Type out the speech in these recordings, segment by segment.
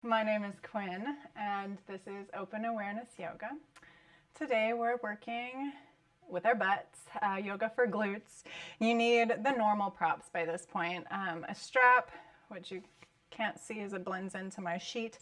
My name is Quinn, and this is Open Awareness Yoga. Today we're working with our butts, yoga for glutes. You need the normal props by this point. A strap, which you can't see as it blends into my sheet,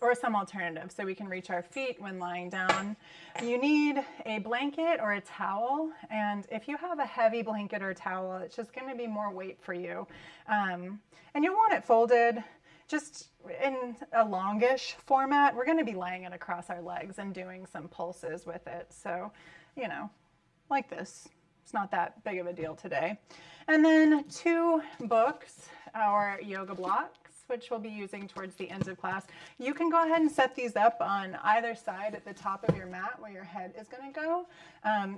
or some alternative so we can reach our feet when lying down. You need a blanket or a towel, and if you have a heavy blanket or towel, it's just going to be more weight for you. And you'll want it folded just in a longish format. We're going to be laying it across our legs and doing some pulses with it. So, like this. It's not that big of a deal today. And then 2 books, our yoga blocks, which we'll be using towards the end of class. You can go ahead and set these up on either side at the top of your mat where your head is going to go.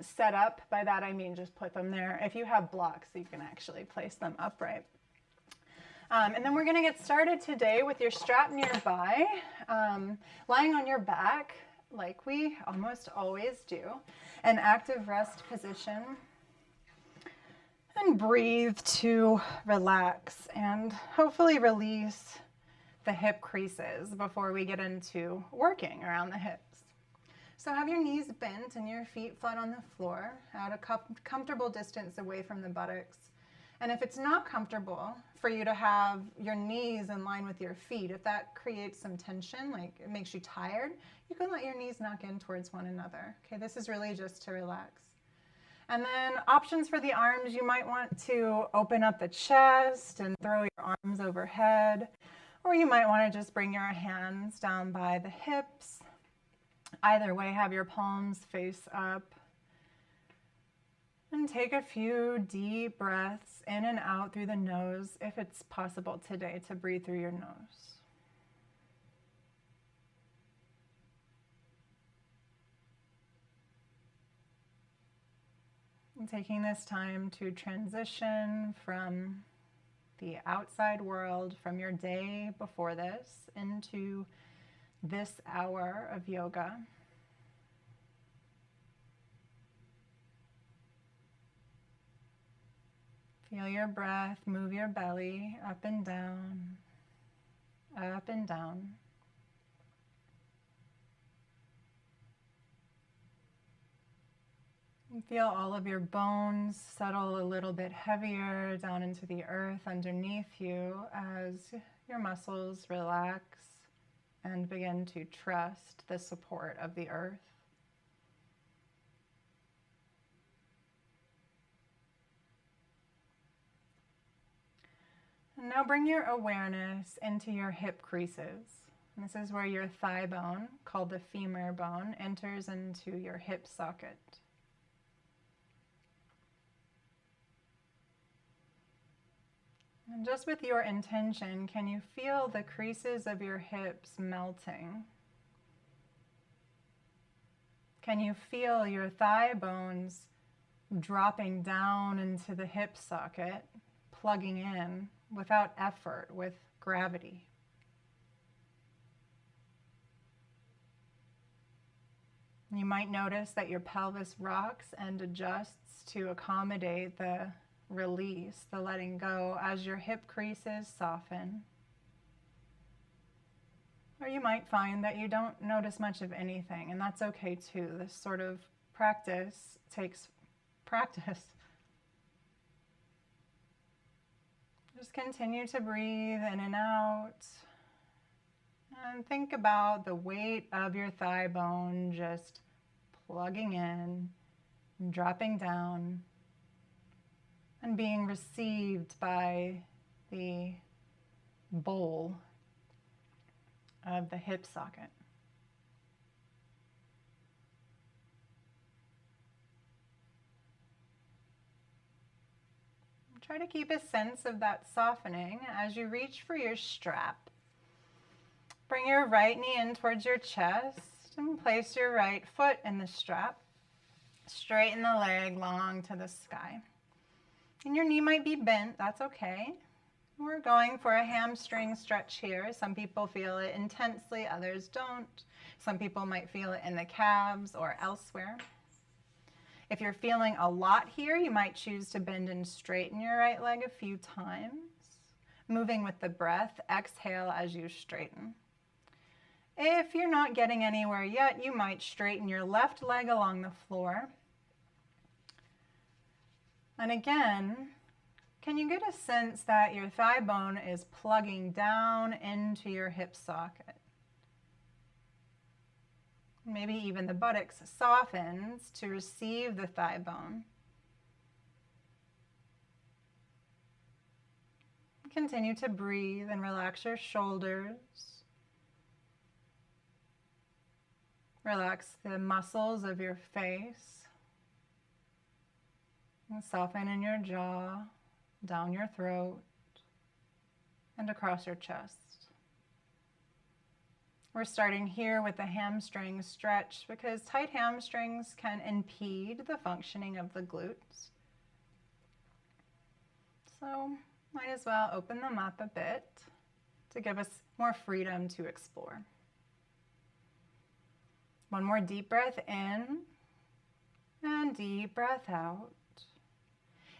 Set up, by that I mean just put them there. If you have blocks, you can actually place them upright. And then we're going to get started today with your strap nearby, lying on your back like we almost always do, an active rest position, and breathe to relax and hopefully release the hip creases before we get into working around the hips. So have your knees bent and your feet flat on the floor at a comfortable distance away from the buttocks. And if it's not comfortable for you to have your knees in line with your feet, if that creates some tension, like it makes you tired, you can let your knees knock in towards one another. Okay, this is really just to relax. And then options for the arms, you might want to open up the chest and throw your arms overhead, or you might want to just bring your hands down by the hips. Either way, have your palms face up. And take a few deep breaths in and out through the nose, if it's possible today to breathe through your nose. And taking this time to transition from the outside world, from your day before this, into this hour of yoga. Feel your breath, move your belly up and down, up and down. And feel all of your bones settle a little bit heavier down into the earth underneath you as your muscles relax and begin to trust the support of the earth. And now bring your awareness into your hip creases. And this is where your thigh bone, called the femur bone, enters into your hip socket. And just with your intention, can you feel the creases of your hips melting? Can you feel your thigh bones dropping down into the hip socket, plugging in without effort, with gravity? You might notice that your pelvis rocks and adjusts to accommodate the release, the letting go, as your hip creases soften. Or you might find that you don't notice much of anything, and that's okay too. This sort of practice takes practice. Just continue to breathe in and out. And think about the weight of your thigh bone just plugging in, dropping down, and being received by the bowl of the hip socket. Try to keep a sense of that softening as you reach for your strap. Bring your right knee in towards your chest and place your right foot in the strap. Straighten the leg long to the sky. And your knee might be bent, that's okay. We're going for a hamstring stretch here. Some people feel it intensely, others don't. Some people might feel it in the calves or elsewhere. If you're feeling a lot here, you might choose to bend and straighten your right leg a few times. moving with the breath. Exhale as you straighten. If you're not getting anywhere yet, you might straighten your left leg along the floor. And again, can you get a sense that your thigh bone is plugging down into your hip socket? Maybe even the buttocks softens to receive the thigh bone. Continue to breathe and relax your shoulders. Relax the muscles of your face. And soften in your jaw, down your throat, and across your chest. We're starting here with the hamstring stretch because tight hamstrings can impede the functioning of the glutes. So might as well open them up a bit to give us more freedom to explore. One more deep breath in and deep breath out.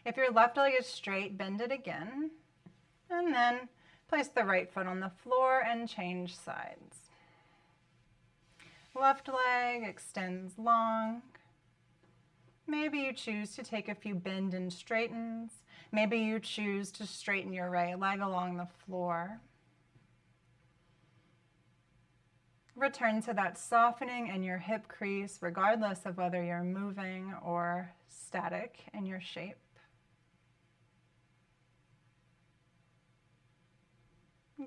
If your left leg is straight, bend it again, and then place the right foot on the floor and change sides. Left leg extends long. Maybe you choose to take a few bend and straightens. Maybe you choose to straighten your right leg along the floor. Return to that softening in your hip crease, regardless of whether you're moving or static in your shape.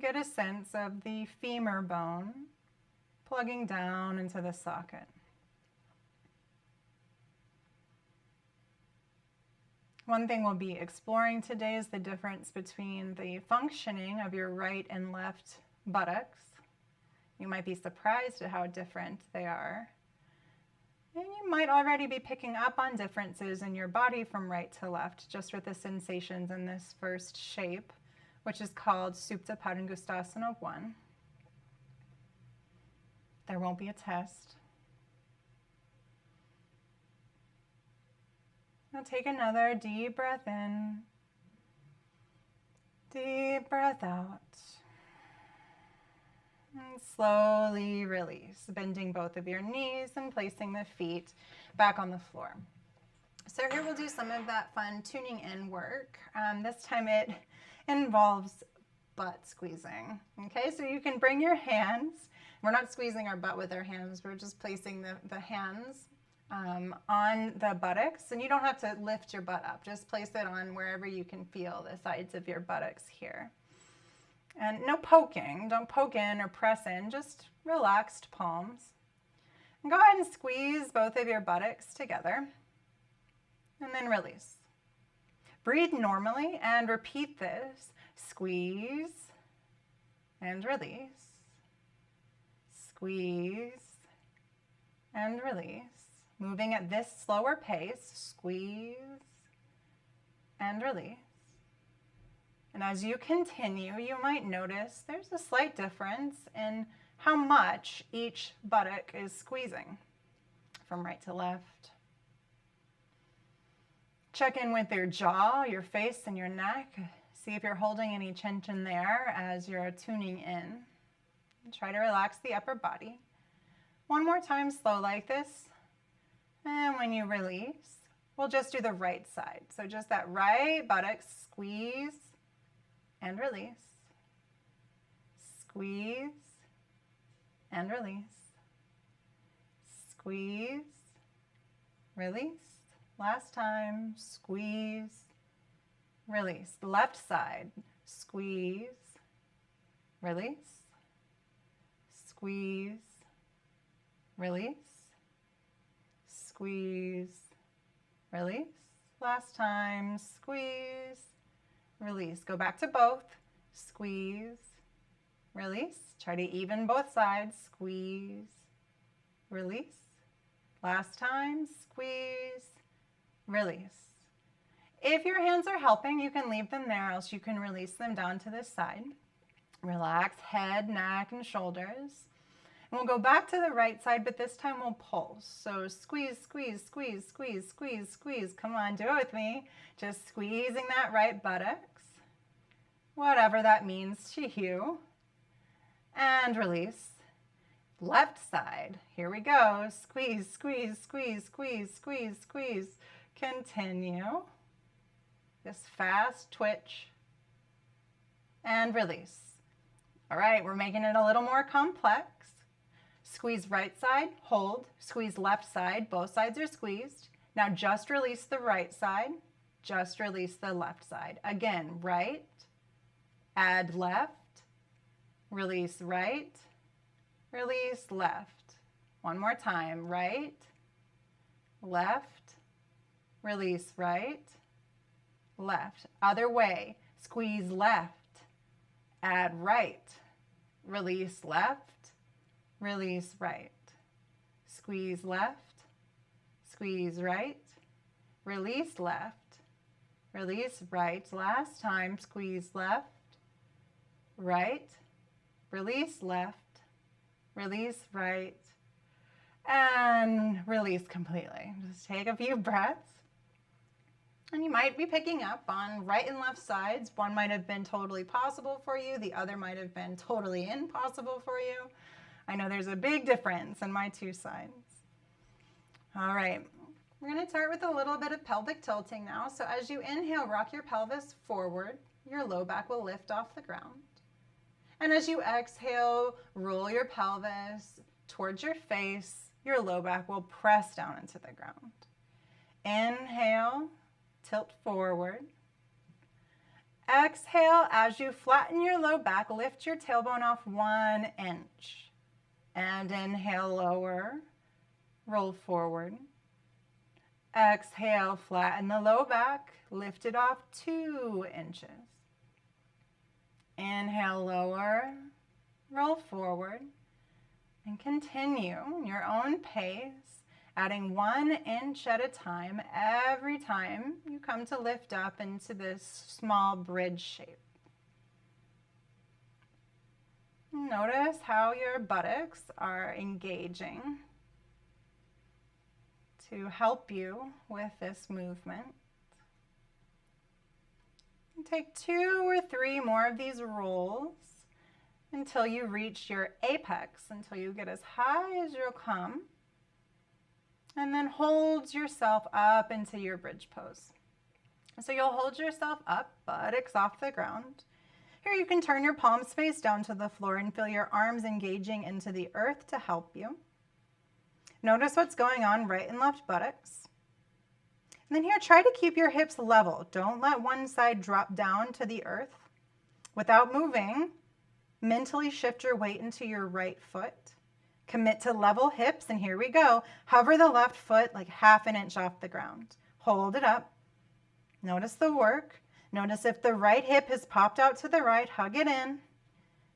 Get a sense of the femur bone plugging down into the socket. One thing we'll be exploring today is the difference between the functioning of your right and left buttocks. You might be surprised at how different they are. And you might already be picking up on differences in your body from right to left, just with the sensations in this first shape, which is called Supta Padangusthasana 1. There won't be a test. Now take another deep breath in, deep breath out, and slowly release, bending both of your knees and placing the feet back on the floor. So here we'll do some of that fun tuning in work. This time it involves butt squeezing. Okay, so you can bring your hands. We're not squeezing our butt with our hands. We're just placing the hands on the buttocks, and you don't have to lift your butt up. Just place it on wherever you can feel the sides of your buttocks here. And no poking. Don't poke in or press in. Just relaxed palms. And go ahead and squeeze both of your buttocks together, and then release. Breathe normally and repeat this. Squeeze and release. Squeeze and release. Moving at this slower pace, squeeze and release. And as you continue, you might notice there's a slight difference in how much each buttock is squeezing from right to left. Check in with your jaw, your face, and your neck. See if you're holding any tension there as you're tuning in. Try to relax the upper body. One more time, slow like this. And when you release, we'll just do the right side. So just that right buttock, squeeze and release. Squeeze and release. Squeeze, release. Last time, squeeze, release. Left side, squeeze, release. Squeeze, release. Squeeze, release. Last time, squeeze, release. Go back to both. Squeeze, release. Try to even both sides. Squeeze, release. Last time, squeeze, release. If your hands are helping, you can leave them there, else you can release them down to this side. Relax head, neck, and shoulders. And we'll go back to the right side, but this time we'll pulse. So squeeze, squeeze, squeeze, squeeze, squeeze, squeeze. Come on, do it with me. Just squeezing that right buttocks. whatever that means to you. And release. Left side. Here we go. Squeeze, squeeze, squeeze, squeeze, squeeze, squeeze. Continue. This fast twitch. And release. All right, we're making it a little more complex. Squeeze right side, hold. Squeeze left side, both sides are squeezed. Now just release the right side. Just release the left side. Again, right, add left, release right, release left. One more time, right, left, release right, left. Other way, squeeze left, add right, release left, release right. Squeeze left, squeeze right, release left, release right. Last time, squeeze left, right, release left, release right, and release completely. Just take a few breaths. And you might be picking up on right and left sides. One might have been totally possible for you. The other might have been totally impossible for you. I know there's a big difference in my two sides. All right, we're going to start with a little bit of pelvic tilting now. So as you inhale, rock your pelvis forward. Your low back will lift off the ground. And as you exhale, roll your pelvis towards your face. Your low back will press down into the ground. Inhale, tilt forward. Exhale, as you flatten your low back, lift your tailbone off 1 inch. And inhale, lower, roll forward. Exhale, flatten the low back, lift it off 2 inches. Inhale, lower, roll forward, and continue your own pace, adding 1 inch at a time every time you come to lift up into this small bridge shape. Notice how your buttocks are engaging to help you with this movement. Take 2 or 3 more of these rolls until you reach your apex, until you get as high as you'll come. And then hold yourself up into your bridge pose. So you'll hold yourself up, buttocks off the ground. Here you can turn your palms face down to the floor and feel your arms engaging into the earth to help you. Notice what's going on right and left buttocks. And then here, try to keep your hips level. Don't let one side drop down to the earth. Without moving, mentally shift your weight into your right foot. Commit to level hips, and here we go. Hover the left foot like 1/2 inch off the ground. Hold it up. Notice the work. Notice if the right hip has popped out to the right, hug it in,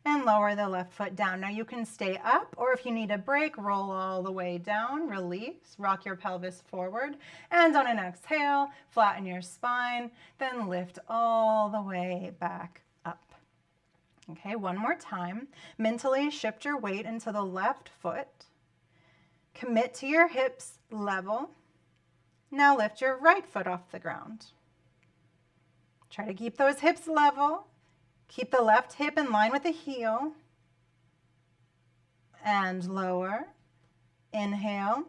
and lower the left foot down. Now you can stay up, or if you need a break, roll all the way down, release, rock your pelvis forward, and on an exhale, flatten your spine, then lift all the way back up. Okay, one more time. Mentally shift your weight into the left foot. Commit to your hips level. Now lift your right foot off the ground. Try to keep those hips level. Keep the left hip in line with the heel. And lower. Inhale.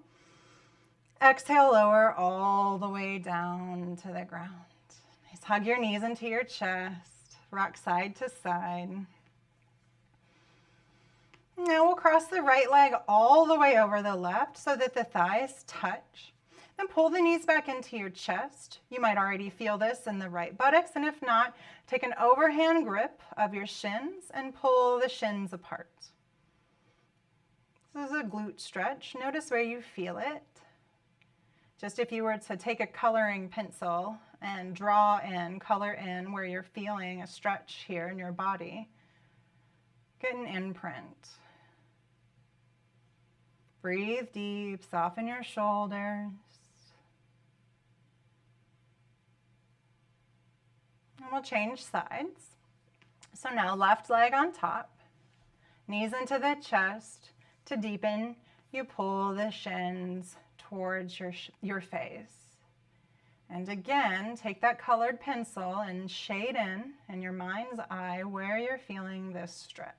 Exhale, lower all the way down to the ground. Just hug your knees into your chest. Rock side to side. Now we'll cross the right leg all the way over the left so that the thighs touch. Then pull the knees back into your chest. You might already feel this in the right buttocks, and if not, take an overhand grip of your shins and pull the shins apart. This is a glute stretch. Notice where you feel it. Just if you were to take a coloring pencil and draw in, color in where you're feeling a stretch here in your body, get an imprint. Breathe deep, soften your shoulders. And we'll change sides. So now left leg on top, knees into the chest. To deepen, you pull the shins towards your face. And again, take that colored pencil and shade in your mind's eye where you're feeling this stretch.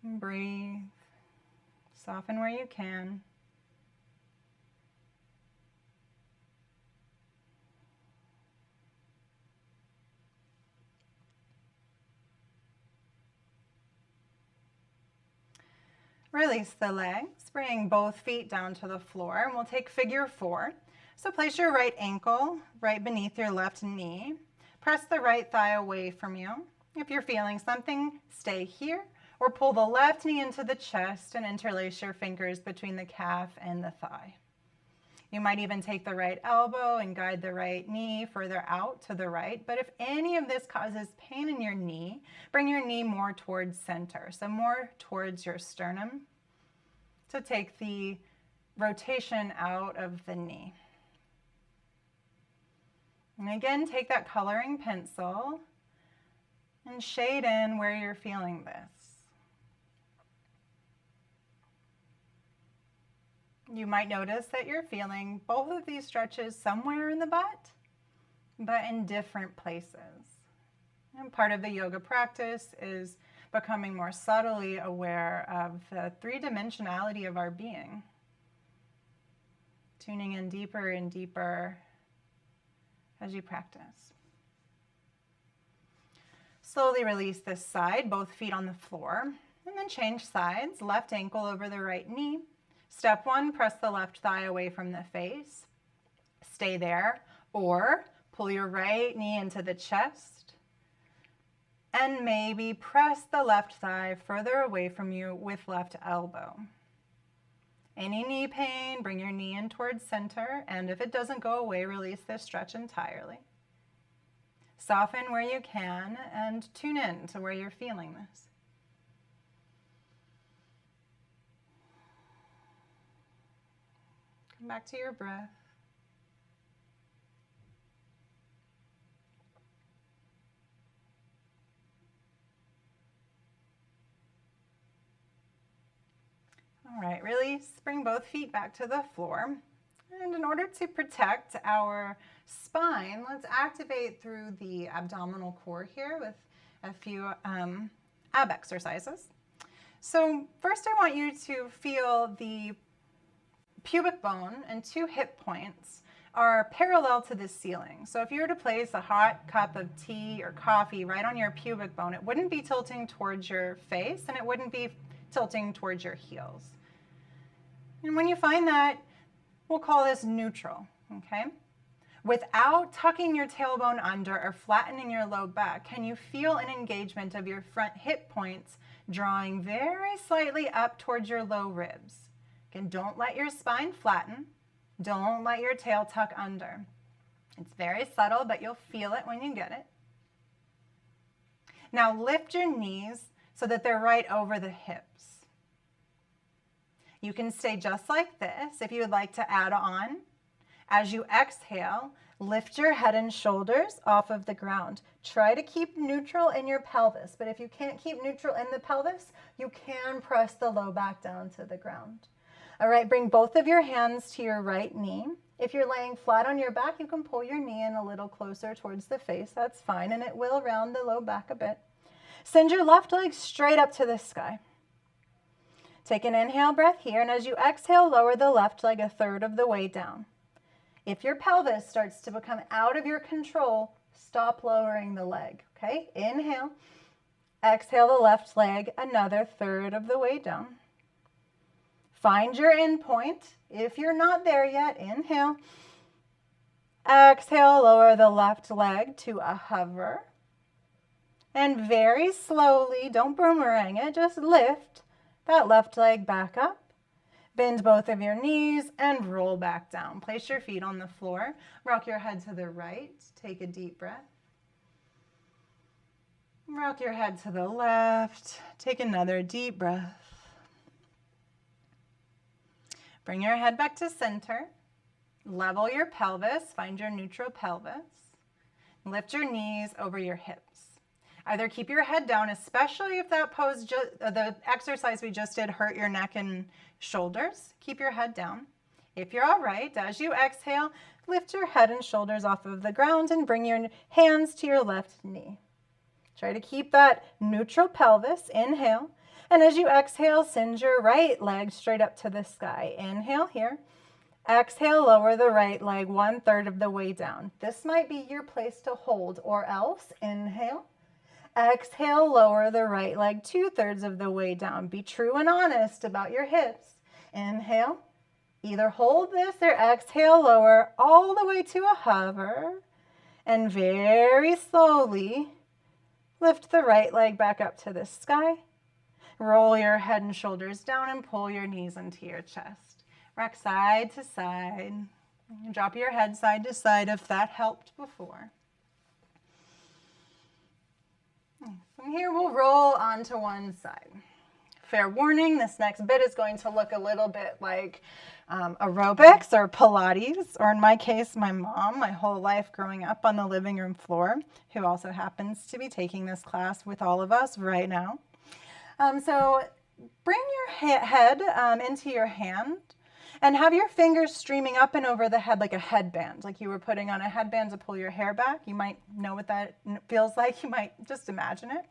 And breathe. Soften where you can. Release the legs, bring both feet down to the floor, and we'll take figure 4. So place your right ankle right beneath your left knee. Press the right thigh away from you. If you're feeling something, stay here, or pull the left knee into the chest and interlace your fingers between the calf and the thigh. You might even take the right elbow and guide the right knee further out to the right. But if any of this causes pain in your knee, bring your knee more towards center, so more towards your sternum. So take the rotation out of the knee. And again, take that coloring pencil and shade in where you're feeling this. You might notice that you're feeling both of these stretches somewhere in the butt, but in different places. And part of the yoga practice is becoming more subtly aware of the three-dimensionality of our being. Tuning in deeper and deeper as you practice. Slowly release this side, both feet on the floor, and then change sides, left ankle over the right knee. Step 1, press the left thigh away from the face. Stay there, or pull your right knee into the chest, and maybe press the left thigh further away from you with left elbow. Any knee pain, bring your knee in towards center, and if it doesn't go away, release this stretch entirely. Soften where you can and tune in to where you're feeling this. Come back to your breath. All right, release, bring both feet back to the floor. And in order to protect our spine, let's activate through the abdominal core here with a few ab exercises. So first I want you to feel the pubic bone and 2 hip points are parallel to the ceiling. So if you were to place a hot cup of tea or coffee right on your pubic bone, it wouldn't be tilting towards your face and it wouldn't be tilting towards your heels. And when you find that, we'll call this neutral, okay? Without tucking your tailbone under or flattening your low back, can you feel an engagement of your front hip points drawing very slightly up towards your low ribs? Again, don't let your spine flatten. Don't let your tail tuck under. It's very subtle, but you'll feel it when you get it. Now lift your knees so that they're right over the hips. You can stay just like this if you would like to add on. As you exhale, lift your head and shoulders off of the ground. Try to keep neutral in your pelvis, but if you can't keep neutral in the pelvis, you can press the low back down to the ground. All right, bring both of your hands to your right knee. If you're laying flat on your back, you can pull your knee in a little closer towards the face. That's fine, and it will round the low back a bit. Send your left leg straight up to the sky. Take an inhale breath here, and as you exhale, lower the left leg 1/3 of the way down. If your pelvis starts to become out of your control, stop lowering the leg, okay? Inhale, exhale the left leg another 1/3 of the way down. Find your end point. If you're not there yet, inhale. Exhale, lower the left leg to a hover. And very slowly, don't boomerang it, just lift that left leg back up. Bend both of your knees and roll back down. Place your feet on the floor. Rock your head to the right. Take a deep breath. Rock your head to the left. Take another deep breath. Bring your head back to center. Level your pelvis. Find your neutral pelvis. Lift your knees over your hips. Either keep your head down, especially if that pose, the exercise we just did hurt your neck and shoulders. Keep your head down. If you're all right, as you exhale, lift your head and shoulders off of the ground and bring your hands to your left knee. Try to keep that neutral pelvis. Inhale. And as you exhale, send your right leg straight up to the sky. Inhale here. Exhale, lower the right leg 1/3 of the way down. This might be your place to hold, or else inhale. Exhale, lower the right leg 2/3 of the way down. Be true and honest about your hips. Inhale. Either hold this or exhale, lower all the way to a hover. And very slowly lift the right leg back up to the sky. Roll your head and shoulders down and pull your knees into your chest. Rock side to side. Drop your head side to side if that helped before. From here, we'll roll onto one side. Fair warning, this next bit is going to look a little bit like aerobics or Pilates, or in my case, my mom, my whole life growing up on the living room floor, who also happens to be taking this class with all of us right now. So bring your head into your hand and have your fingers streaming up and over the head like a headband, like you were putting on a headband to pull your hair back. You might know what that feels like. You might just imagine it.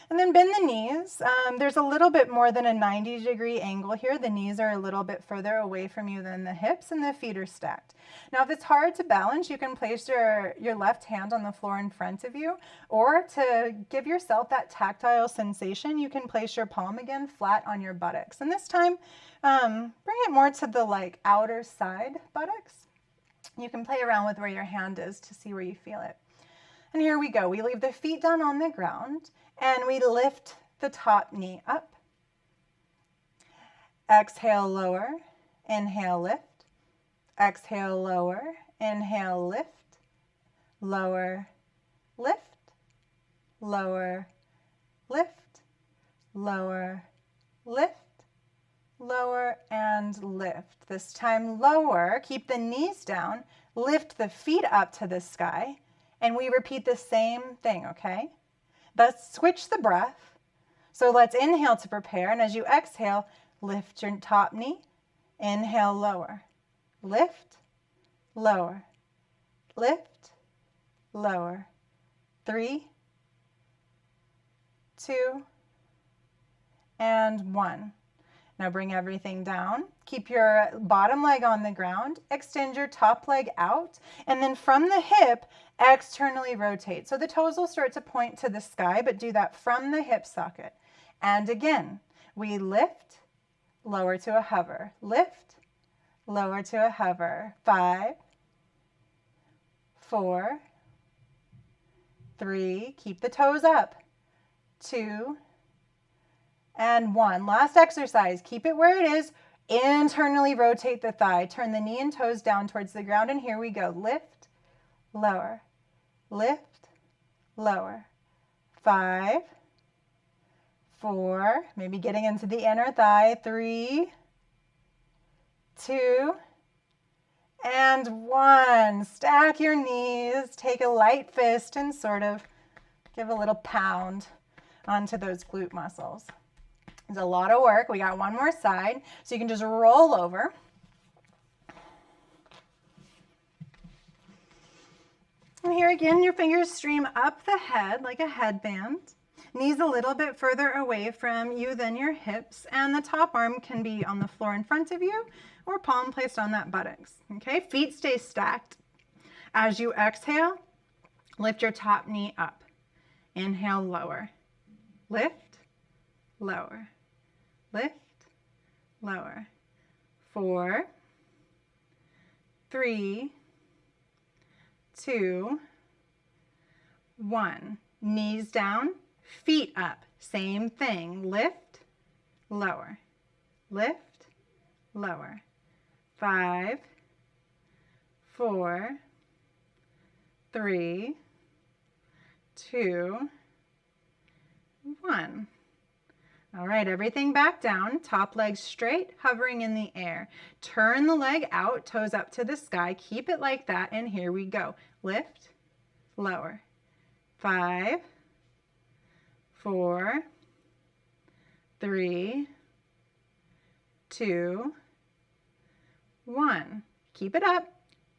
And then bend the knees. There's a little bit more than a 90-degree angle here. The knees are a little bit further away from you than the hips, and the feet are stacked. Now, if it's hard to balance, you can place your left hand on the floor in front of you, or to give yourself that tactile sensation, you can place your palm again flat on your buttocks. And this time, bring it more to the outer side buttocks. You can play around with where your hand is to see where you feel it. And here we go. We leave the feet down on the ground, and we lift the top knee up. Exhale, lower. Inhale, lift. Exhale, lower. Inhale, lift. Lower, lift. Lower, lift. Lower, lift. Lower, and lift. This time lower. Keep the knees down. Lift the feet up to the sky. And we repeat the same thing, okay? Let's switch the breath. So let's inhale to prepare. And as you exhale, lift your top knee. Inhale, lower. Lift, lower. Lift, lower. 3, 2, and 1. Now bring everything down. Keep your bottom leg on the ground. Extend your top leg out. And then from the hip, externally rotate. So the toes will start to point to the sky, but do that from the hip socket. And again, we lift, lower to a hover. Lift, lower to a hover. 5, 4, 3. Keep the toes up. 2, and 1. Last exercise. Keep it where it is. Internally rotate the thigh. Turn the knee and toes down towards the ground. And here we go. Lift, lower, lift, lower. 5, 4. Maybe getting into the inner thigh. 3, 2, and 1. Stack your knees. Take a light fist and sort of give a little pound onto those glute muscles. It's a lot of work. We got one more side, so you can just roll over. And here again, your fingers stream up the head like a headband. Knees a little bit further away from you than your hips, and the top arm can be on the floor in front of you or palm placed on that buttocks. Okay, feet stay stacked. As you exhale, lift your top knee up. Inhale, lower. Lift, lower. Lift, lower. 4, 3, 2, 1. Knees down, feet up. Same thing. Lift, lower. Lift, lower. 5, 4, 3, 2, 1. All right, everything back down, top leg straight, hovering in the air. Turn the leg out, toes up to the sky. Keep it like that, and here we go. Lift, lower. 5, 4, 3, 2, 1. Keep it up.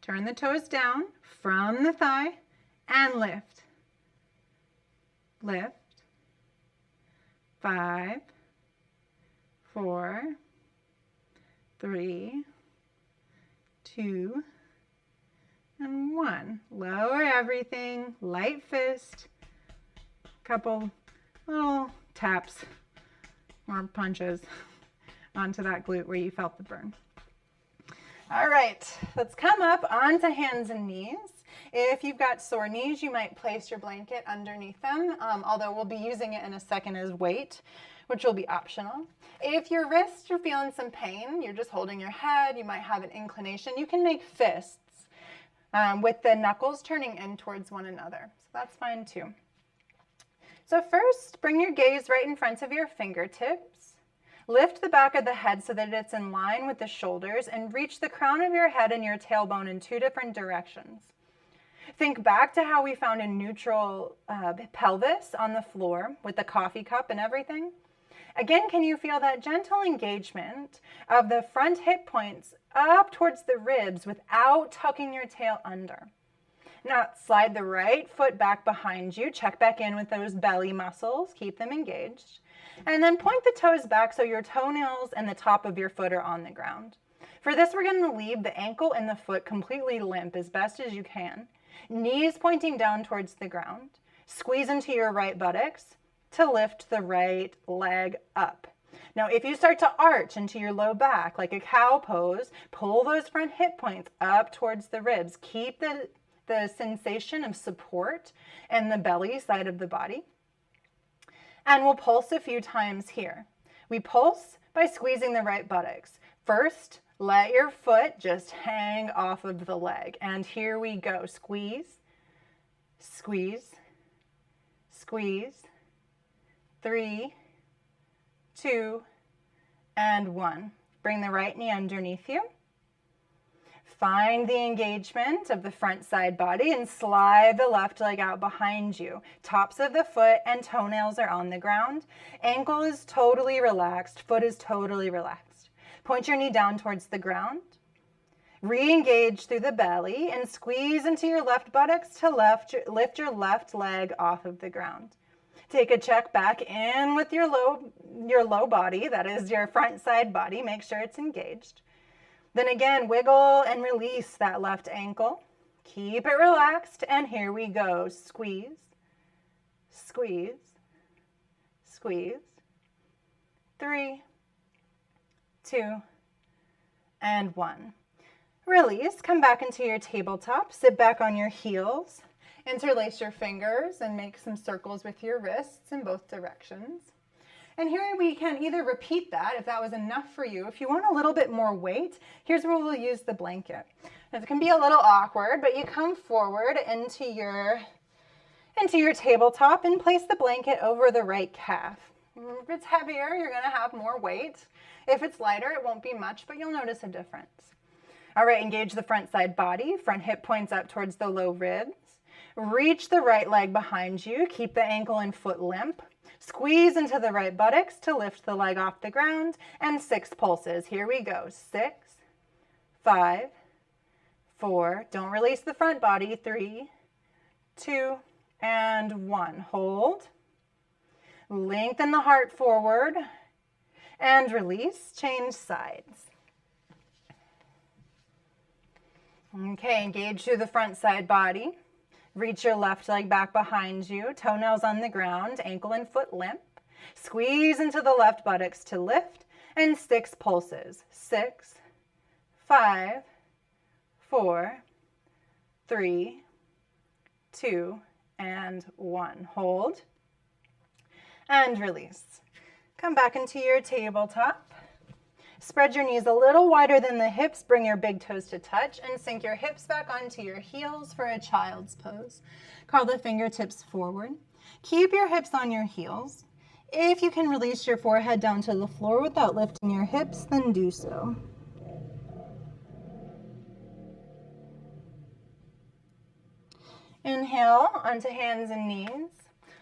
Turn the toes down from the thigh and lift. Lift. 5, 4, 3, 2, and 1. Lower everything, light fist, couple little taps or punches onto that glute where you felt the burn. All right, let's come up onto hands and knees. If you've got sore knees, you might place your blanket underneath them, although we'll be using it in a second as weight, which will be optional. If your wrists are feeling some pain, you're just holding your head, you might have an inclination, you can make fists with the knuckles turning in towards one another. So that's fine too. So first, bring your gaze right in front of your fingertips. Lift the back of the head so that it's in line with the shoulders and reach the crown of your head and your tailbone in 2 different directions. Think back to how we found a neutral pelvis on the floor with the coffee cup and everything. Again, can you feel that gentle engagement of the front hip points up towards the ribs without tucking your tail under? Now slide the right foot back behind you. Check back in with those belly muscles. Keep them engaged. And then point the toes back so your toenails and the top of your foot are on the ground. For this, we're going to leave the ankle and the foot completely limp as best as you can. Knees pointing down towards the ground. Squeeze into your right buttocks to lift the right leg up. Now, if you start to arch into your low back like a cow pose, pull those front hip points up towards the ribs. Keep the sensation of support in the belly side of the body. And we'll pulse a few times here. We pulse by squeezing the right buttocks. First, let your foot just hang off of the leg. And here we go. Squeeze, squeeze, squeeze. 3, 2, and 1. Bring the right knee underneath you. Find the engagement of the front side body and slide the left leg out behind you. Tops of the foot and toenails are on the ground. Ankle is totally relaxed. Foot is totally relaxed. Point your knee down towards the ground. Re-engage through the belly and squeeze into your left buttocks to lift your left leg off of the ground. Take a check back in with your low body, that is your front side body. Make sure it's engaged. Then again, wiggle and release that left ankle. Keep it relaxed, and here we go. Squeeze, squeeze, squeeze. 3, 2, and 1. Release, come back into your tabletop, sit back on your heels. Interlace your fingers and make some circles with your wrists in both directions. And here we can either repeat that if that was enough for you. If you want a little bit more weight, here's where we'll use the blanket. It can be a little awkward, but you come forward into your tabletop and place the blanket over the right calf. If it's heavier, you're going to have more weight. If it's lighter, it won't be much, but you'll notice a difference. All right, engage the front side body. Front hip points up towards the low ribs. Reach the right leg behind you. Keep the ankle and foot limp. Squeeze into the right buttocks to lift the leg off the ground. And 6 pulses. Here we go. 6, 5, 4. Don't release the front body. 3, 2, and 1. Hold. Lengthen the heart forward. And release. Change sides. Okay, engage through the front side body. Reach your left leg back behind you, toenails on the ground, ankle and foot limp. Squeeze into the left buttocks to lift, and 6 pulses. 6, 5, 4, 3, 2, and 1. Hold, and release. Come back into your tabletop. Spread your knees a little wider than the hips. Bring your big toes to touch and sink your hips back onto your heels for a child's pose. Curl the fingertips forward. Keep your hips on your heels. If you can release your forehead down to the floor without lifting your hips, then do so. Inhale onto hands and knees.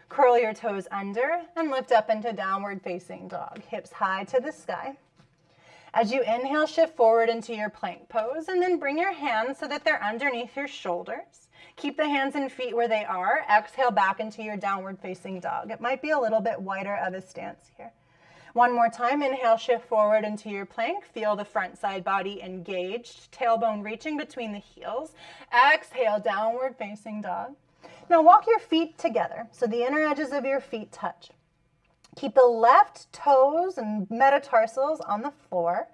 Curl your toes under and lift up into downward facing dog. Hips high to the sky. As you inhale, shift forward into your plank pose, and then bring your hands so that they're underneath your shoulders. Keep the hands and feet where they are. Exhale back into your downward facing dog. It might be a little bit wider of a stance here. One more time, inhale, shift forward into your plank. Feel the front side body engaged, tailbone reaching between the heels. Exhale, downward facing dog. Now walk your feet together so the inner edges of your feet touch. Keep the left toes and metatarsals on the floor.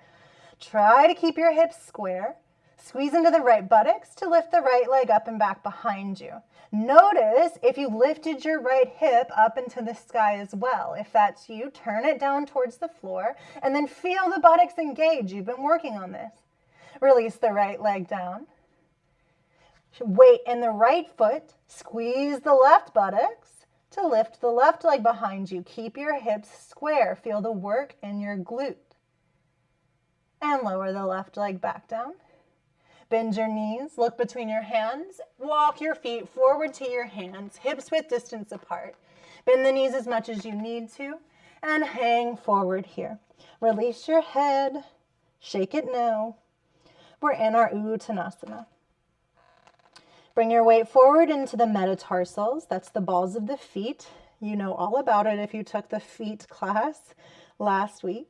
Try to keep your hips square. Squeeze into the right buttocks to lift the right leg up and back behind you. Notice if you lifted your right hip up into the sky as well. If that's you, turn it down towards the floor and then feel the buttocks engage. You've been working on this. Release the right leg down. Weight in the right foot. Squeeze the left buttocks to lift the left leg behind you. Keep your hips square. Feel the work in your glute. And lower the left leg back down. Bend your knees, look between your hands, walk your feet forward to your hands, hips width distance apart. Bend the knees as much as you need to, and hang forward here. Release your head, shake it now. We're in our Uttanasana. Bring your weight forward into the metatarsals, that's the balls of the feet. You know all about it if you took the feet class last week.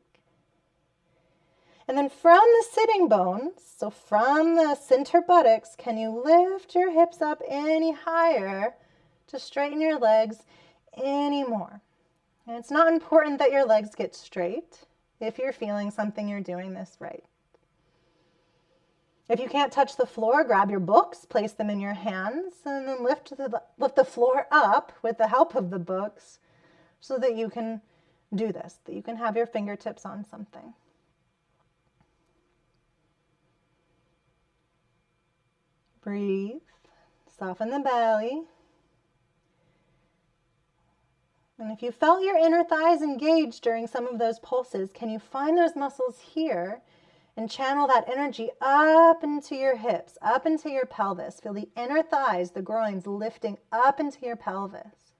And then from the sitting bones, so from the center buttocks, can you lift your hips up any higher to straighten your legs any more? And it's not important that your legs get straight. If you're feeling something, you're doing this right. If you can't touch the floor, grab your books, place them in your hands, and then lift the floor up with the help of the books so that you can do this, that you can have your fingertips on something. Breathe, soften the belly. And if you felt your inner thighs engaged during some of those pulses, can you find those muscles here and channel that energy up into your hips, up into your pelvis. Feel the inner thighs, the groins lifting up into your pelvis.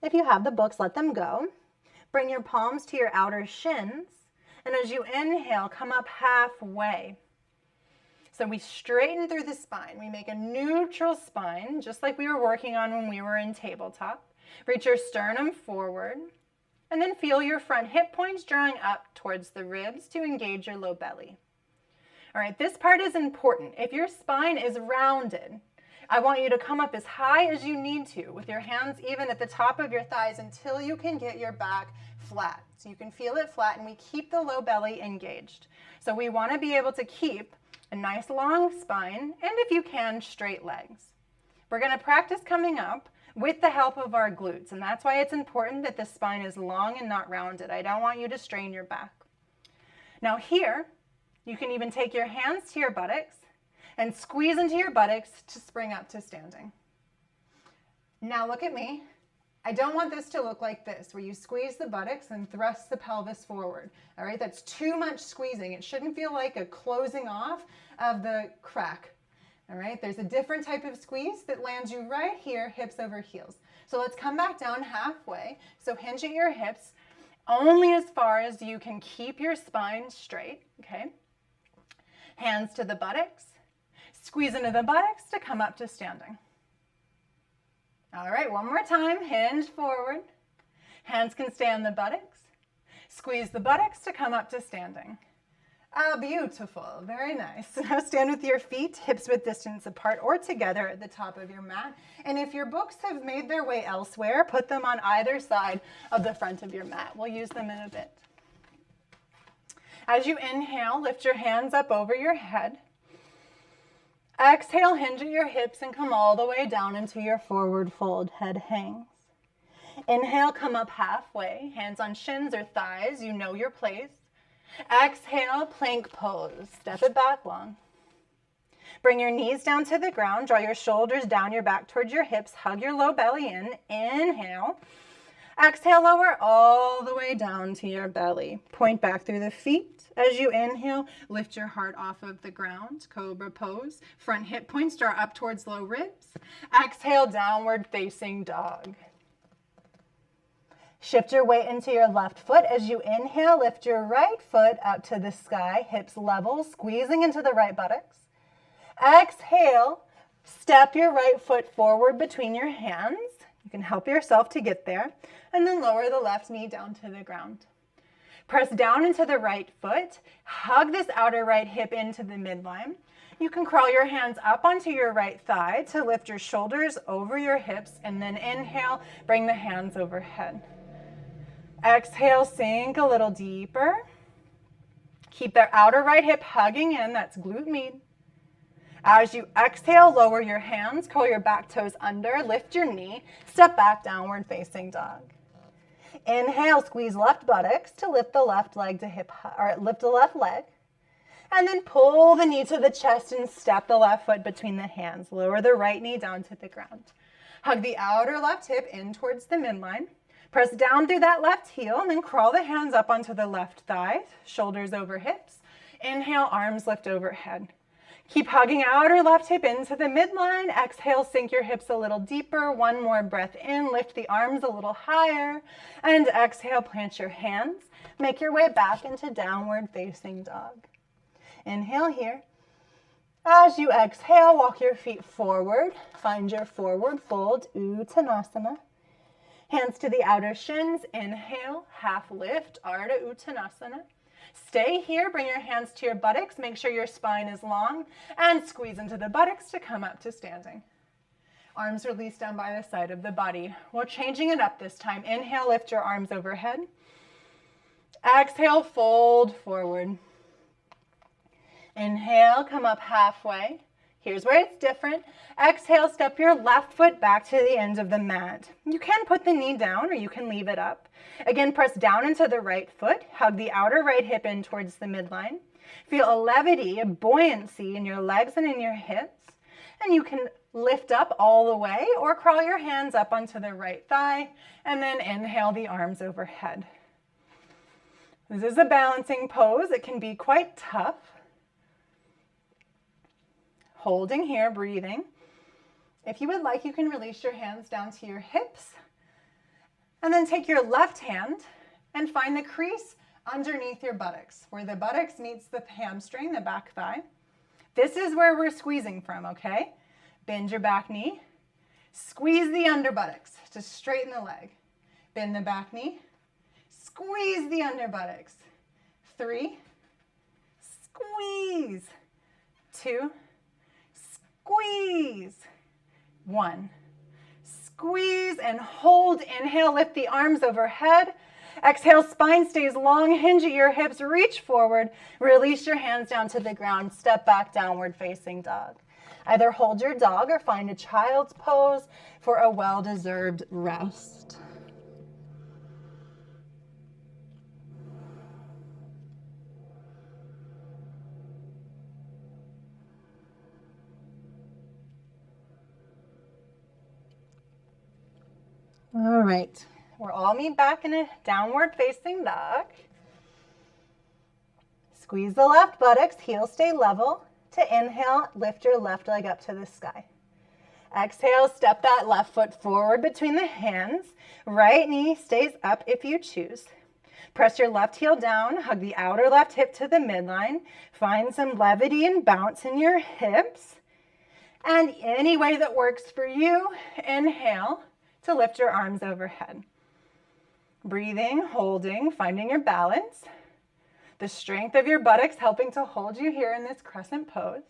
If you have the books, let them go. Bring your palms to your outer shins. And as you inhale, come up halfway. So we straighten through the spine. We make a neutral spine, just like we were working on when we were in tabletop. Reach your sternum forward. And then feel your front hip points drawing up towards the ribs to engage your low belly. All right, this part is important. If your spine is rounded, I want you to come up as high as you need to with your hands even at the top of your thighs until you can get your back flat. So you can feel it flat and we keep the low belly engaged. So we want to be able to keep a nice long spine and if you can, straight legs. We're going to practice coming up with the help of our glutes, and that's why it's important that the spine is long and not rounded. I don't want you to strain your back. Now here, you can even take your hands to your buttocks and squeeze into your buttocks to spring up to standing. Now look at me. I don't want this to look like this, where you squeeze the buttocks and thrust the pelvis forward. All right, that's too much squeezing. It shouldn't feel like a closing off of the crack. All right, there's a different type of squeeze that lands you right here, hips over heels. So let's come back down halfway. So hinge at your hips only as far as you can keep your spine straight, okay? Hands to the buttocks. Squeeze into the buttocks to come up to standing. All right, one more time, hinge forward. Hands can stay on the buttocks. Squeeze the buttocks to come up to standing. Oh, beautiful, very nice. Now stand with your feet, hips width distance apart or together at the top of your mat. And if your books have made their way elsewhere, put them on either side of the front of your mat. We'll use them in a bit. As you inhale, lift your hands up over your head. Exhale, hinge at your hips and come all the way down into your forward fold. Head hangs. Inhale, come up halfway, hands on shins or thighs. You know your place. Exhale, plank pose. Step it back long. Bring your knees down to the ground. Draw your shoulders down your back towards your hips. Hug your low belly in. Inhale. Exhale, lower all the way down to your belly. Point back through the feet. As you inhale, lift your heart off of the ground. Cobra pose. Front hip points draw up towards low ribs. Exhale, downward facing dog. Shift your weight into your left foot. As you inhale, lift your right foot up to the sky, hips level, squeezing into the right buttocks. Exhale, step your right foot forward between your hands. You can help yourself to get there. And then lower the left knee down to the ground. Press down into the right foot. Hug this outer right hip into the midline. You can crawl your hands up onto your right thigh to lift your shoulders over your hips, and then inhale, bring the hands overhead. Exhale, sink a little deeper. Keep that outer right hip hugging in, that's glute med. As you exhale, lower your hands, curl your back toes under, lift your knee, step back, downward facing dog. Inhale, squeeze left buttocks to lift the left leg to hip, or lift the left leg. And then pull the knee to the chest and step the left foot between the hands. Lower the right knee down to the ground. Hug the outer left hip in towards the midline. Press down through that left heel and then crawl the hands up onto the left thigh, shoulders over hips. Inhale, arms lift overhead. Keep hugging outer left hip into the midline. Exhale, sink your hips a little deeper. One more breath in, lift the arms a little higher. And exhale, plant your hands. Make your way back into downward facing dog. Inhale here. As you exhale, walk your feet forward. Find your forward fold, Uttanasana. Hands to the outer shins. Inhale, half lift, Ardha Uttanasana. Stay here, bring your hands to your buttocks. Make sure your spine is long and squeeze into the buttocks to come up to standing. Arms release down by the side of the body. We're changing it up this time. Inhale, lift your arms overhead. Exhale, fold forward. Inhale, come up halfway. Here's where it's different. Exhale, step your left foot back to the end of the mat. You can put the knee down or you can leave it up. Again, press down into the right foot. Hug the outer right hip in towards the midline. Feel a levity, a buoyancy in your legs and in your hips. And you can lift up all the way or crawl your hands up onto the right thigh and then inhale the arms overhead. This is a balancing pose. It can be quite tough. Holding here, breathing. If you would like, you can release your hands down to your hips and then take your left hand and find the crease underneath your buttocks, where the buttocks meets the hamstring, the back thigh. This is where we're squeezing from, okay? Bend your back knee. Squeeze the under buttocks to straighten the leg. Bend the back knee. Squeeze the under buttocks. 3. Squeeze. 2. Squeeze. 1. Squeeze and hold. Inhale, lift the arms overhead. Exhale, spine stays long. Hinge at your hips. Reach forward. Release your hands down to the ground. Step back, downward facing dog. Either hold your dog or find a child's pose for a well-deserved rest. All right, we're all meet back in a downward facing dog. Squeeze the left buttocks, heels stay level. To inhale, lift your left leg up to the sky. Exhale, step that left foot forward between the hands. Right knee stays up if you choose. Press your left heel down, hug the outer left hip to the midline. Find some levity and bounce in your hips. And any way that works for you, inhale to lift your arms overhead. Breathing, holding, finding your balance. The strength of your buttocks helping to hold you here in this crescent pose.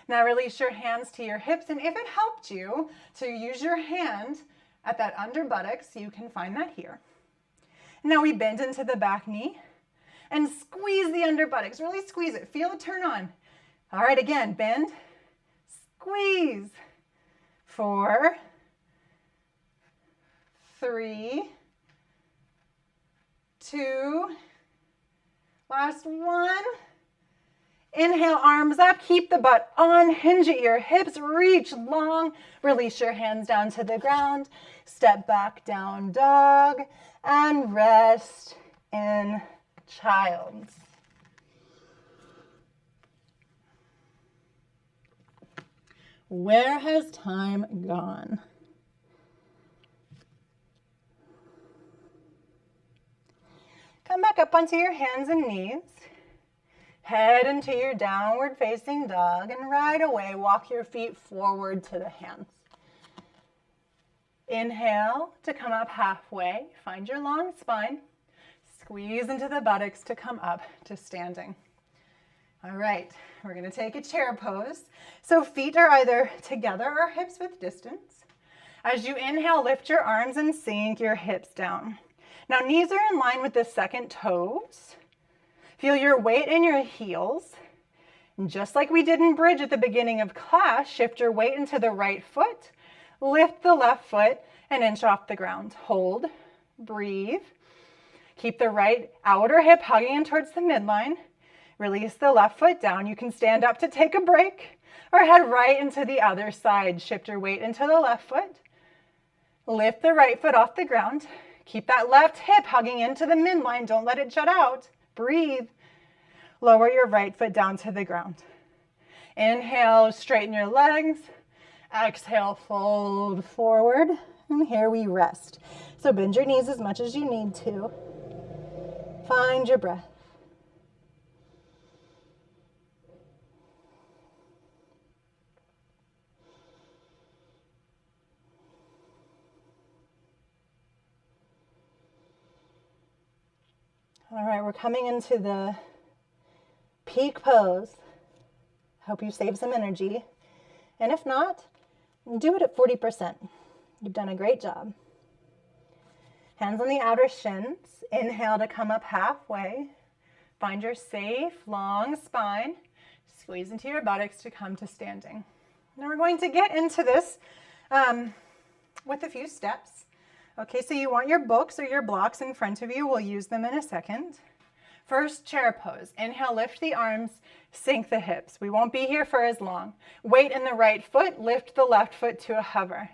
Now release your hands to your hips, and if it helped you to use your hand at that under buttocks, you can find that here. Now we bend into the back knee and squeeze the under buttocks. Really squeeze it. Feel it turn on. All right, again, bend, squeeze. 4, 3, 2, last 1. Inhale, arms up, keep the butt on, hinge at your hips, reach long, release your hands down to the ground, step back, down dog, and rest in child's. Where has time gone? Come back up onto your hands and knees. Head into your downward facing dog, and right away walk your feet forward to the hands. Inhale to come up halfway. Find your long spine. Squeeze into the buttocks to come up to standing. All right, we're going to take a chair pose. So feet are either together or hips width distance. As you inhale, lift your arms and sink your hips down. Now knees are in line with the second toes. Feel your weight in your heels. And just like we did in bridge at the beginning of class, shift your weight into the right foot. Lift the left foot and inch off the ground. Hold, breathe. Keep the right outer hip hugging in towards the midline. Release the left foot down. You can stand up to take a break or head right into the other side. Shift your weight into the left foot. Lift the right foot off the ground. Keep that left hip hugging into the midline. Don't let it jut out. Breathe. Lower your right foot down to the ground. Inhale, straighten your legs. Exhale, fold forward. And here we rest. So bend your knees as much as you need to. Find your breath. All right, we're coming into the peak pose. Hope you save some energy. And if not, do it at 40%. You've done a great job. Hands on the outer shins. Inhale to come up halfway. Find your safe, long spine. Squeeze into your buttocks to come to standing. Now we're going to get into this with a few steps. Okay, so you want your books or your blocks in front of you. We'll use them in a second. First, chair pose. Inhale, lift the arms, sink the hips. We won't be here for as long. Weight in the right foot, lift the left foot to a hover.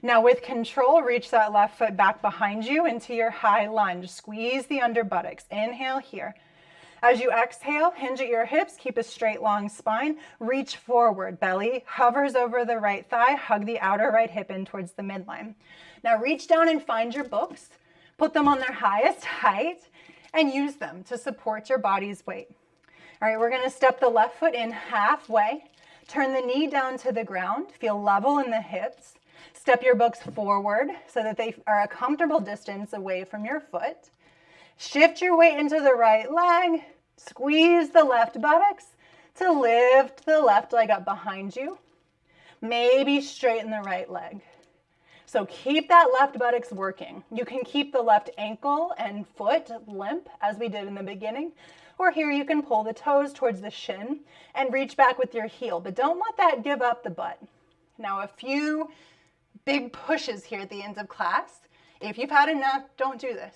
Now with control, reach that left foot back behind you into your high lunge. Squeeze the under buttocks. Inhale here. As you exhale, hinge at your hips, keep a straight long spine, reach forward. Belly hovers over the right thigh, hug the outer right hip in towards the midline. Now reach down and find your books, put them on their highest height, and use them to support your body's weight. All right, we're gonna step the left foot in halfway, turn the knee down to the ground, feel level in the hips, step your books forward so that they are a comfortable distance away from your foot. Shift your weight into the right leg, squeeze the left buttocks to lift the left leg up behind you. Maybe straighten the right leg. So keep that left buttocks working. You can keep the left ankle and foot limp as we did in the beginning, or here you can pull the toes towards the shin and reach back with your heel, but don't let that give up the butt. Now a few big pushes here at the end of class. If you've had enough, don't do this.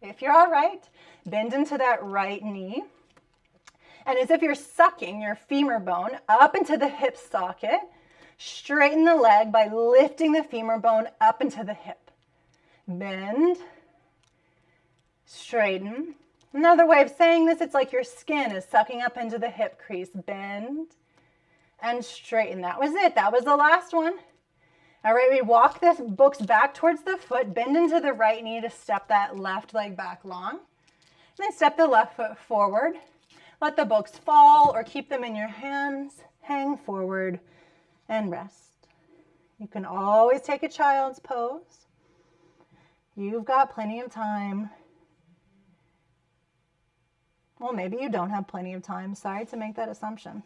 If you're all right, bend into that right knee. And as if you're sucking your femur bone up into the hip socket, straighten the leg by lifting the femur bone up into the hip. Bend, straighten. Another way of saying this, it's like your skin is sucking up into the hip crease. Bend and straighten. That was it. That was the last one. All right, we walk the books back towards the foot, bend into the right knee to step that left leg back long. And then step the left foot forward. Let the books fall or keep them in your hands. Hang forward and rest. You can always take a child's pose. You've got plenty of time. Well, maybe you don't have plenty of time. Sorry to make that assumption.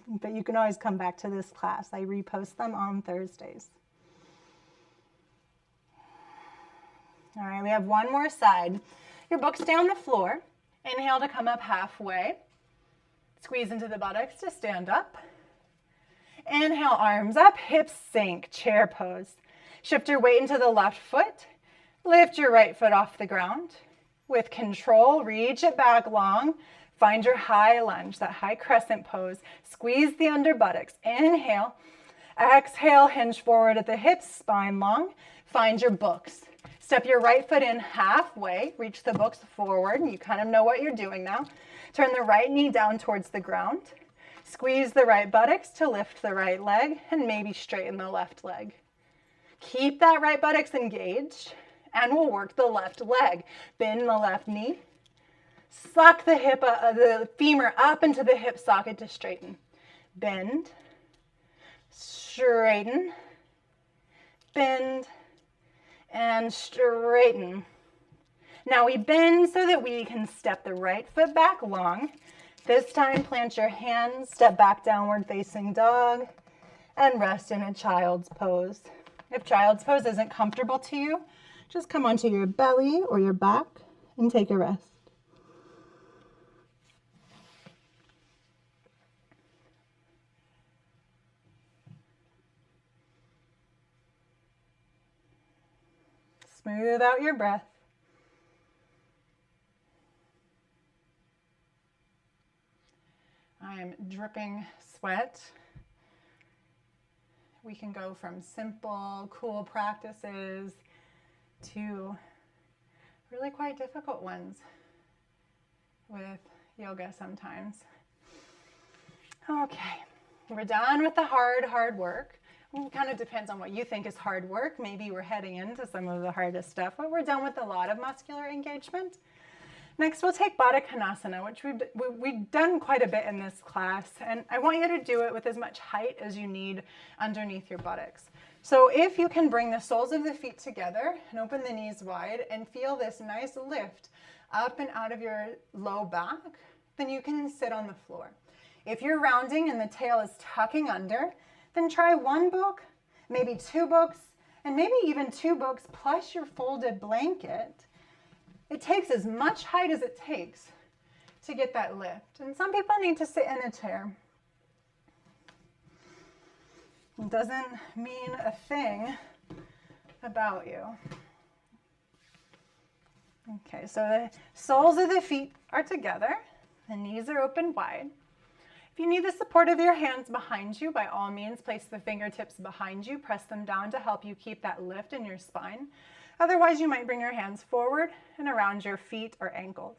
But you can always come back to this class. I repost them on Thursdays. All right, we have one more side. Your book's down the floor. Inhale to come up halfway. Squeeze into the buttocks to stand up. Inhale, arms up, hips sink, chair pose. Shift your weight into the left foot. Lift your right foot off the ground. With control, reach it back long. Find your high lunge, that high crescent pose. Squeeze the under buttocks. Inhale. Exhale, hinge forward at the hips, spine long. Find your books. Step your right foot in halfway. Reach the books forward. You kind of know what you're doing now. Turn the right knee down towards the ground. Squeeze the right buttocks to lift the right leg and maybe straighten the left leg. Keep that right buttocks engaged and we'll work the left leg. Bend the left knee, Suck the femur up into the hip socket to straighten. Bend, straighten, bend, and straighten. Now we bend so that we can step the right foot back long. This time, plant your hands, step back, downward facing dog, and rest in a child's pose. If child's pose isn't comfortable to you, just come onto your belly or your back and take a rest. Smooth out your breath. I am dripping sweat. We can go from simple, cool practices to really quite difficult ones with yoga sometimes. Okay, we're done with the hard work. It kind of depends on what you think is hard work. Maybe we're heading into some of the hardest stuff, but we're done with a lot of muscular engagement. Next, we'll take Baddha Konasana, which we've done quite a bit in this class, and I want you to do it with as much height as you need underneath your buttocks. So if you can bring the soles of the feet together and open the knees wide and feel this nice lift up and out of your low back, then you can sit on the floor. If you're rounding and the tail is tucking under, then try one book, maybe two books, and maybe even two books plus your folded blanket. It takes as much height as it takes to get that lift. And some people need to sit in a chair. It doesn't mean a thing about you. Okay, so the soles of the feet are together. The knees are open wide. If you need the support of your hands behind you, by all means, place the fingertips behind you. Press them down to help you keep that lift in your spine. Otherwise, you might bring your hands forward and around your feet or ankles.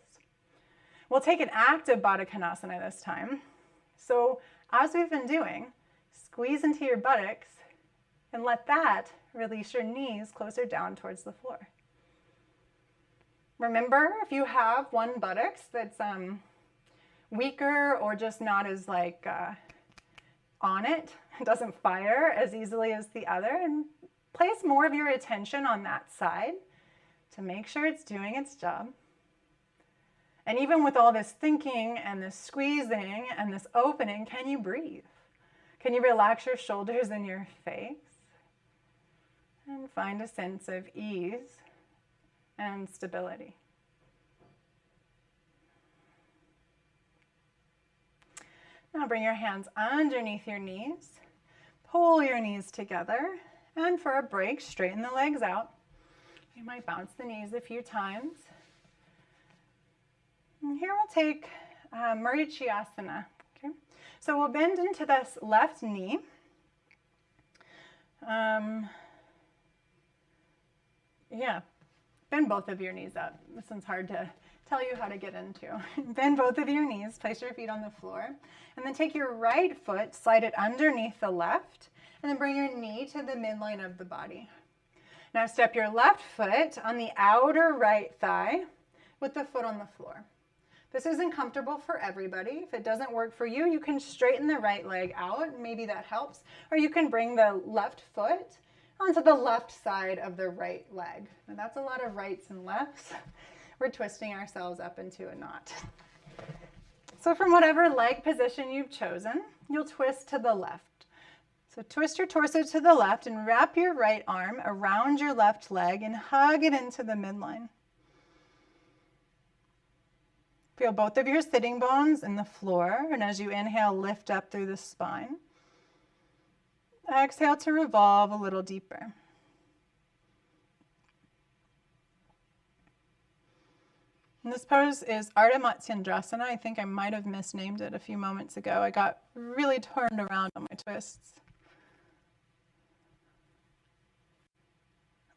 We'll take an active Baddha Konasana this time. So as we've been doing, squeeze into your buttocks and let that release your knees closer down towards the floor. Remember, if you have one buttocks that's weaker or just not as on it doesn't fire as easily as the other, and place more of your attention on that side to make sure it's doing its job. And even with all this thinking and this squeezing and this opening, can you breathe? Can you relax your shoulders and your face? And find a sense of ease and stability. Now bring your hands underneath your knees. Pull your knees together. And for a break, straighten the legs out. You might bounce the knees a few times. And here we'll take Murichyasana. Okay? So we'll bend into this left knee. Bend both of your knees up. This one's hard to tell you how to get into. Bend both of your knees, place your feet on the floor, and then take your right foot, slide it underneath the left, and then bring your knee to the midline of the body. Now step your left foot on the outer right thigh with the foot on the floor. This isn't comfortable for everybody. If it doesn't work for you, you can straighten the right leg out. Maybe that helps. Or you can bring the left foot onto the left side of the right leg. And that's a lot of rights and lefts. We're twisting ourselves up into a knot. So from whatever leg position you've chosen, you'll twist to the left. So twist your torso to the left and wrap your right arm around your left leg and hug it into the midline. Feel both of your sitting bones in the floor, and as you inhale, lift up through the spine. Exhale to revolve a little deeper. And this pose is Ardha Matsyendrasana. I think I might have misnamed it a few moments ago. I got really turned around on my twists.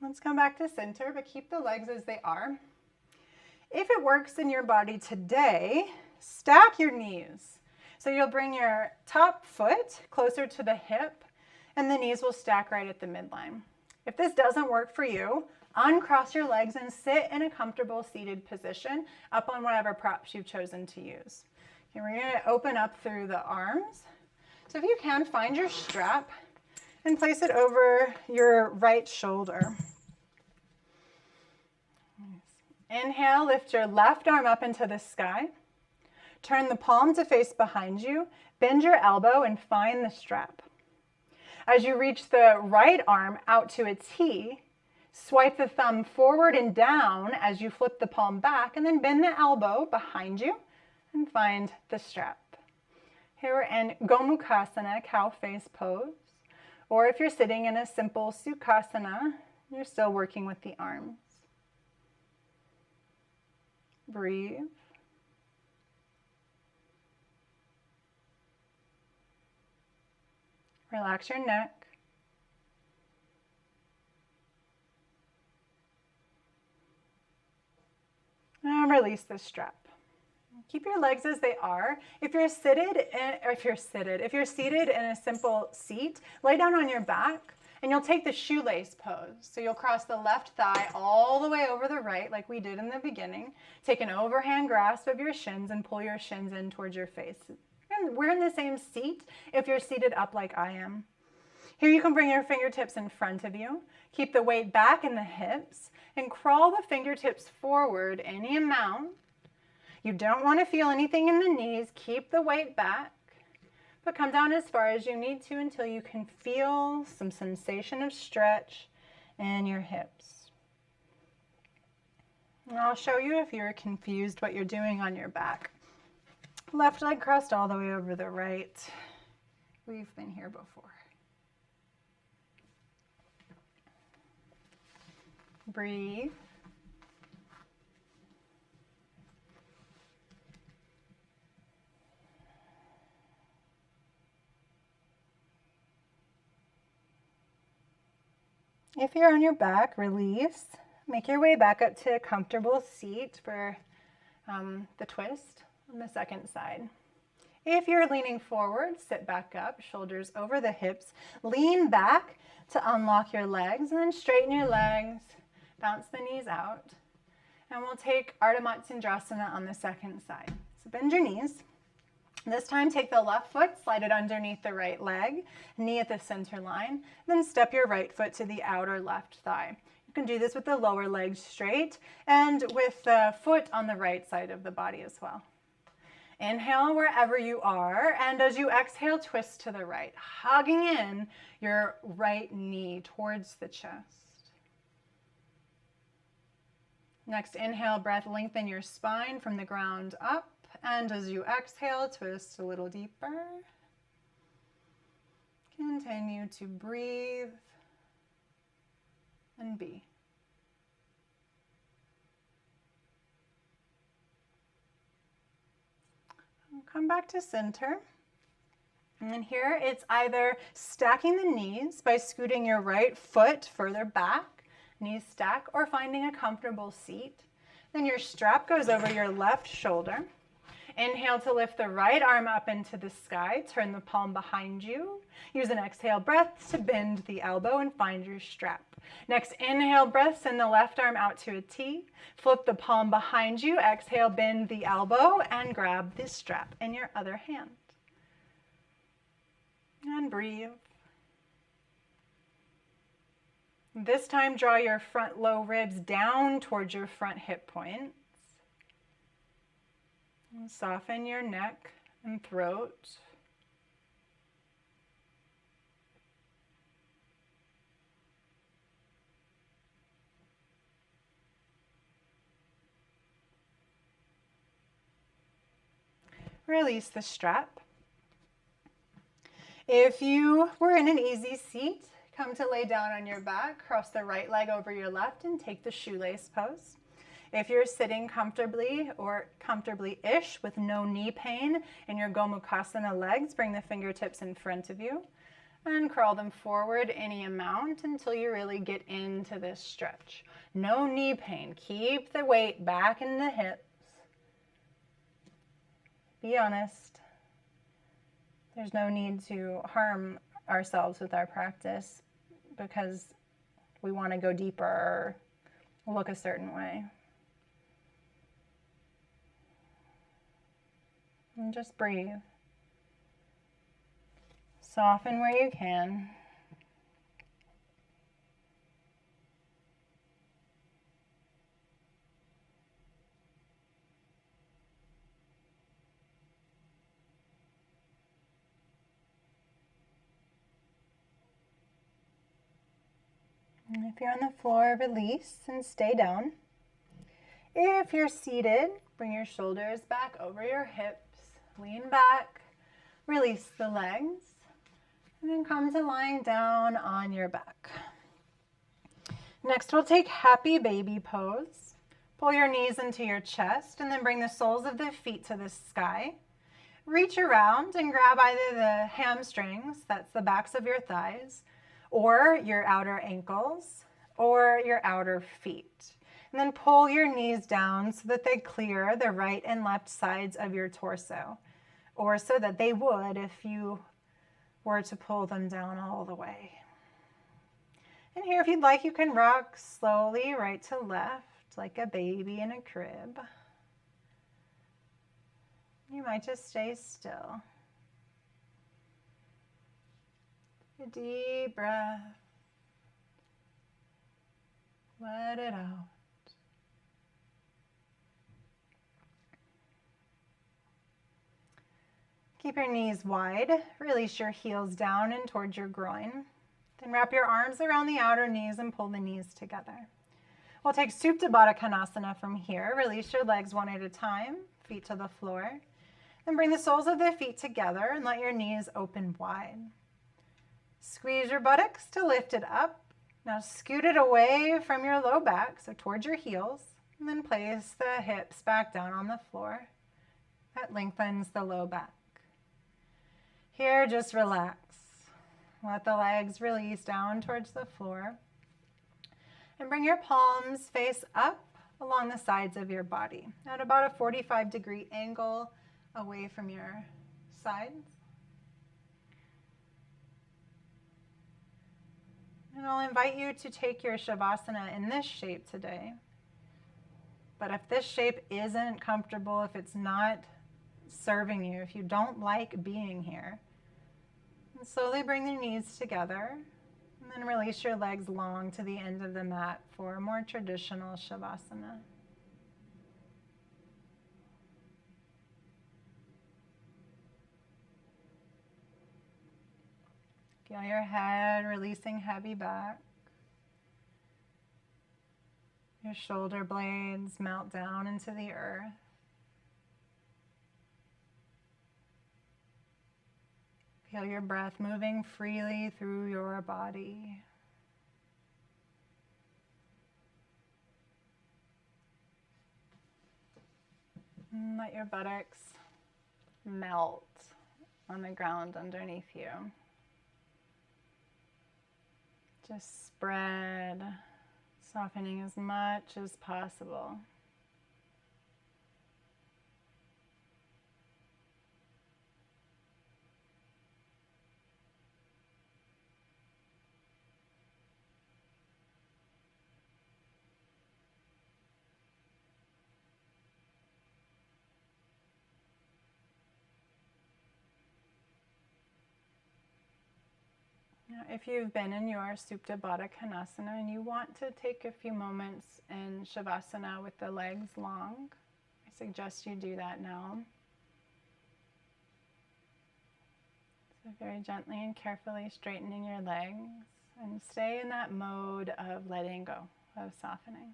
Let's come back to center, but keep the legs as they are. If it works in your body today, stack your knees. So you'll bring your top foot closer to the hip, and the knees will stack right at the midline. If this doesn't work for you, uncross your legs and sit in a comfortable seated position up on whatever props you've chosen to use. Okay, we're going to open up through the arms. So if you can, find your strap and place it over your right shoulder. Inhale, lift your left arm up into the sky. Turn the palm to face behind you. Bend your elbow and find the strap. As you reach the right arm out to a T, swipe the thumb forward and down as you flip the palm back, and then bend the elbow behind you and find the strap. Here we're in Gomukhasana, cow face pose. Or if you're sitting in a simple Sukhasana, you're still working with the arms. Breathe. Relax your neck. And release the strap. Keep your legs as they are. If you're seated in a simple seat, lay down on your back and you'll take the shoelace pose. So you'll cross the left thigh all the way over the right like we did in the beginning. Take an overhand grasp of your shins and pull your shins in towards your face. And we're in the same seat if you're seated up like I am. Here you can bring your fingertips in front of you. Keep the weight back in the hips and crawl the fingertips forward any amount. You don't want to feel anything in the knees. Keep the weight back, but come down as far as you need to until you can feel some sensation of stretch in your hips. And I'll show you if you're confused what you're doing on your back. Left leg crossed all the way over the right. We've been here before. Breathe. If you're on your back, release. Make your way back up to a comfortable seat for the twist on the second side. If you're leaning forward, sit back up, shoulders over the hips. Lean back to unlock your legs and then straighten your legs. Bounce the knees out. And we'll take Ardha Matsyendrasana on the second side. So bend your knees. This time, take the left foot, slide it underneath the right leg, knee at the center line, then step your right foot to the outer left thigh. You can do this with the lower leg straight and with the foot on the right side of the body as well. Inhale wherever you are, and as you exhale, twist to the right, hugging in your right knee towards the chest. Next, inhale, breath, lengthen your spine from the ground up. And as you exhale, twist a little deeper. Continue to breathe and be. Come back to center. And here it's either stacking the knees by scooting your right foot further back, knees stack, or finding a comfortable seat. Then your strap goes over your left shoulder. Inhale to lift the right arm up into the sky. Turn the palm behind you. Use an exhale breath to bend the elbow and find your strap. Next, inhale breath, send the left arm out to a T. Flip the palm behind you. Exhale, bend the elbow and grab the strap in your other hand. And breathe. This time, draw your front low ribs down towards your front hip points. And soften your neck and throat. Release the strap. If you were in an easy seat, come to lay down on your back, cross the right leg over your left and take the shoelace pose. If you're sitting comfortably or comfortably-ish with no knee pain in your Gomukhasana legs, bring the fingertips in front of you and crawl them forward any amount until you really get into this stretch. No knee pain. Keep the weight back in the hips. Be honest. There's no need to harm ourselves with our practice because we want to go deeper or look a certain way. And just breathe. Soften where you can. And if you're on the floor, release and stay down. If you're seated, bring your shoulders back over your hips, lean back, release the legs, and then come to lying down on your back. Next, we'll take happy baby pose. Pull your knees into your chest and then bring the soles of the feet to the sky. Reach around and grab either the hamstrings, that's the backs of your thighs, or your outer ankles, or your outer feet. And then pull your knees down so that they clear the right and left sides of your torso, or so that they would if you were to pull them down all the way. And here, if you'd like, you can rock slowly right to left, like a baby in a crib. You might just stay still. A deep breath. Let it out. Keep your knees wide. Release your heels down and towards your groin. Then wrap your arms around the outer knees and pull the knees together. We'll take Supta Baddha Konasana from here. Release your legs one at a time, feet to the floor. Then bring the soles of the feet together and let your knees open wide. Squeeze your buttocks to lift it up. Now scoot it away from your low back, so towards your heels, and then place the hips back down on the floor. That lengthens the low back. Here, just relax. Let the legs release down towards the floor. And bring your palms face up along the sides of your body at about a 45-degree angle away from your sides. And I'll invite you to take your Shavasana in this shape today. But if this shape isn't comfortable, if it's not serving you, if you don't like being here, then slowly bring the knees together and then release your legs long to the end of the mat for a more traditional Shavasana. Feel your head releasing heavy back. Your shoulder blades melt down into the earth. Feel your breath moving freely through your body. And let your buttocks melt on the ground underneath you. Just spread, softening as much as possible. Now, if you've been in your Supta Baddha Konasana and you want to take a few moments in Shavasana with the legs long, I suggest you do that now. So very gently and carefully straightening your legs and stay in that mode of letting go, of softening.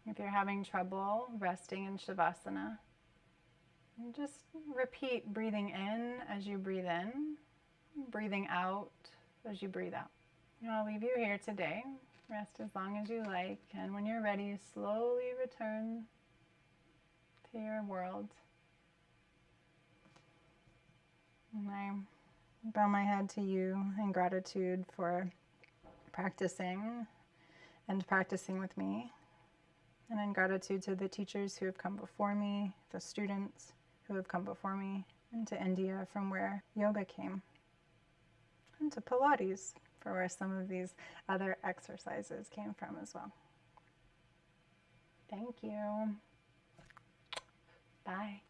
If you're having trouble resting in Shavasana, just repeat breathing in as you breathe in, breathing out as you breathe out. And I'll leave you here today. Rest as long as you like, and when you're ready, slowly return to your world. And I bow my head to you in gratitude for practicing and practicing with me. And in gratitude to the teachers who have come before me, the students who have come before me, and to India from where yoga came, and to Pilates for where some of these other exercises came from as well. Thank you. Bye.